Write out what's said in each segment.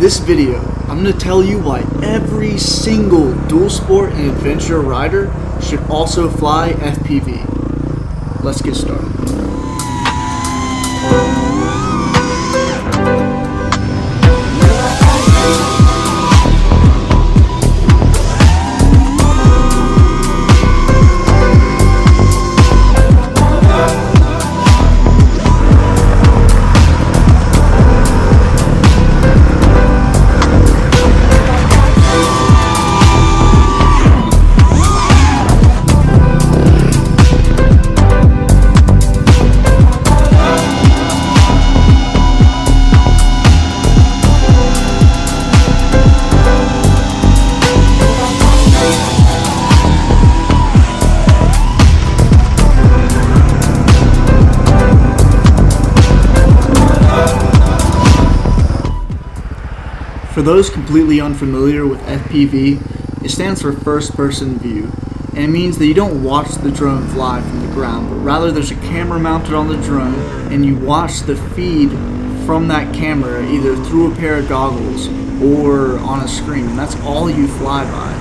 this video, I'm going to tell you why every single dual sport and adventure rider should also fly FPV. Let's get started. For those completely unfamiliar with FPV, it stands for first person view, and it means that you don't watch the drone fly from the ground, but rather there's a camera mounted on the drone and you watch the feed from that camera either through a pair of goggles or on a screen, and that's all you fly by.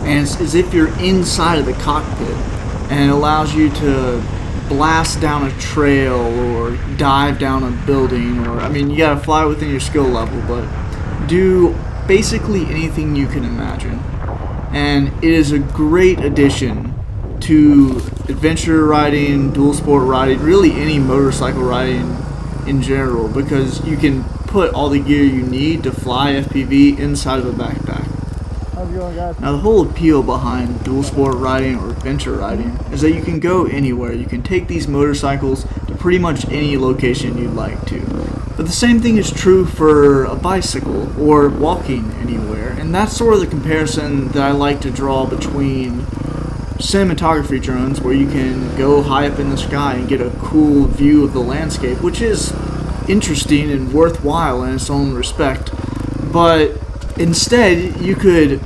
And it's as if you're inside of the cockpit, and it allows you to blast down a trail or dive down a building, or you gotta fly within your skill level, but do basically anything you can imagine. And it is a great addition to adventure riding, dual sport riding, really any motorcycle riding in general, because you can put all the gear you need to fly FPV inside of a backpack. How's it going, guys? Now, the whole appeal behind dual sport riding or adventure riding is that you can go anywhere. You can take these motorcycles to pretty much any location you'd like to. But the same thing is true for a bicycle or walking anywhere, and that's sort of the comparison that I like to draw between cinematography drones, where you can go high up in the sky and get a cool view of the landscape, which is interesting and worthwhile in its own respect, but instead you could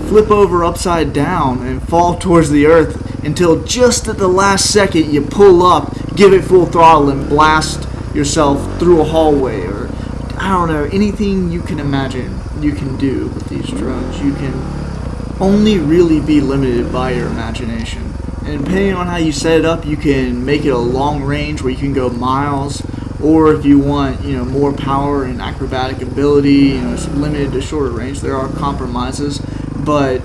flip over upside down and fall towards the earth until just at the last second you pull up, give it full throttle, and blast yourself through a hallway, or I don't know, anything you can imagine you can do with these drones. You can only really be limited by your imagination, and depending on how you set it up, you can make it a long range where you can go miles, or if you want more power and acrobatic ability, it's limited to shorter range. There are compromises, but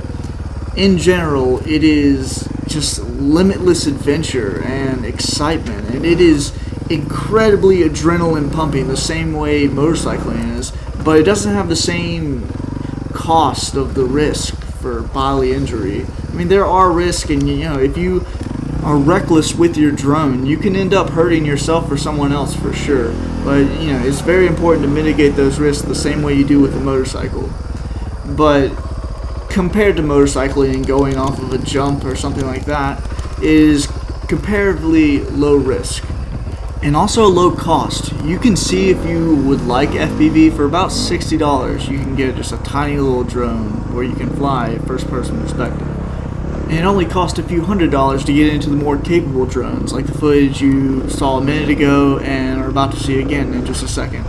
in general it is just limitless adventure and excitement, and it is incredibly adrenaline pumping the same way motorcycling is, but it doesn't have the same cost of the risk for bodily injury. There are risks, and if you are reckless with your drone, you can end up hurting yourself or someone else for sure, but it's very important to mitigate those risks the same way you do with a motorcycle. But compared to motorcycling and going off of a jump or something like that, is comparatively low risk and also low cost. You can see if you would like FPV for about $60. You can get just a tiny little drone where you can fly first person perspective. And it only costs a few $100s to get into the more capable drones, like the footage you saw a minute ago and are about to see again in just a second.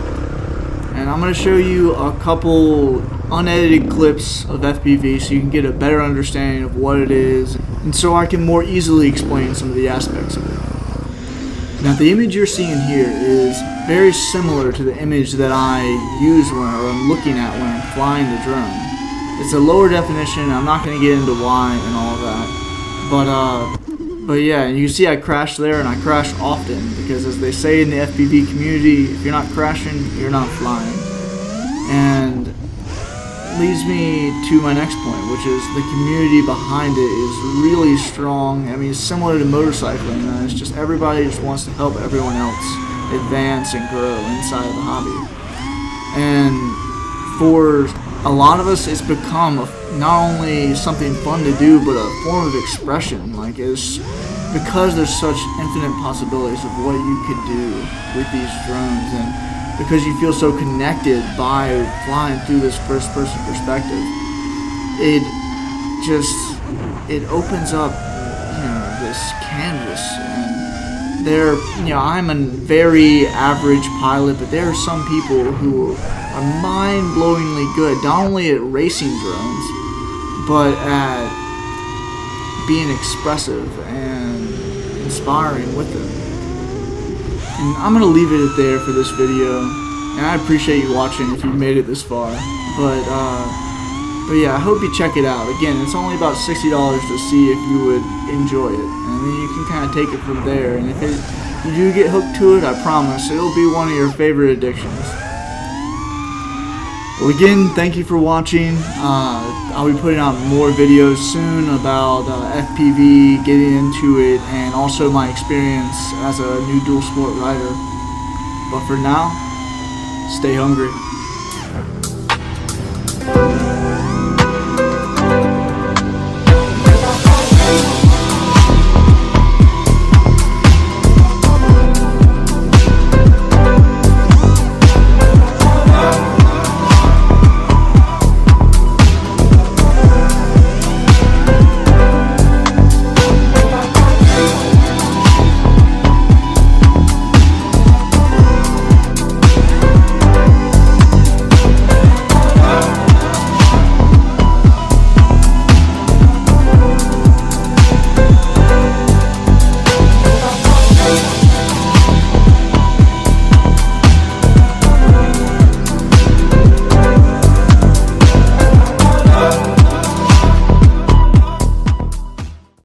And I'm going to show you a couple unedited clips of FPV so you can get a better understanding of what it is, and so I can more easily explain some of the aspects of it. Now, the image you're seeing here is very similar to the image that I use when I'm looking at when I'm flying the drone. It's a lower definition. I'm not going to get into why and all of that, but yeah, and you can see I crash there, and I crash often because, as they say in the FPV community, if you're not crashing, you're not flying. And leads me to my next point, which is the community behind it is really strong. It's similar to motorcycling, and it's just everybody just wants to help everyone else advance and grow inside of the hobby. And for a lot of us, it's become not only something fun to do, but a form of expression. It's because there's such infinite possibilities of what you could do with these drones, and because you feel so connected by flying through this first-person perspective, it opens up, this canvas, and I'm a very average pilot, but there are some people who are mind-blowingly good, not only at racing drones, but at being expressive and inspiring with them. And I'm going to leave it there for this video, and I appreciate you watching if you made it this far. But yeah, I hope you check it out. Again, it's only about $60 to see if you would enjoy it, and then you can kind of take it from there. And if you do get hooked to it, I promise it'll be one of your favorite addictions. Well, again, thank you for watching. I'll be putting out more videos soon about FPV, getting into it, and also my experience as a new dual sport rider. But for now, stay hungry.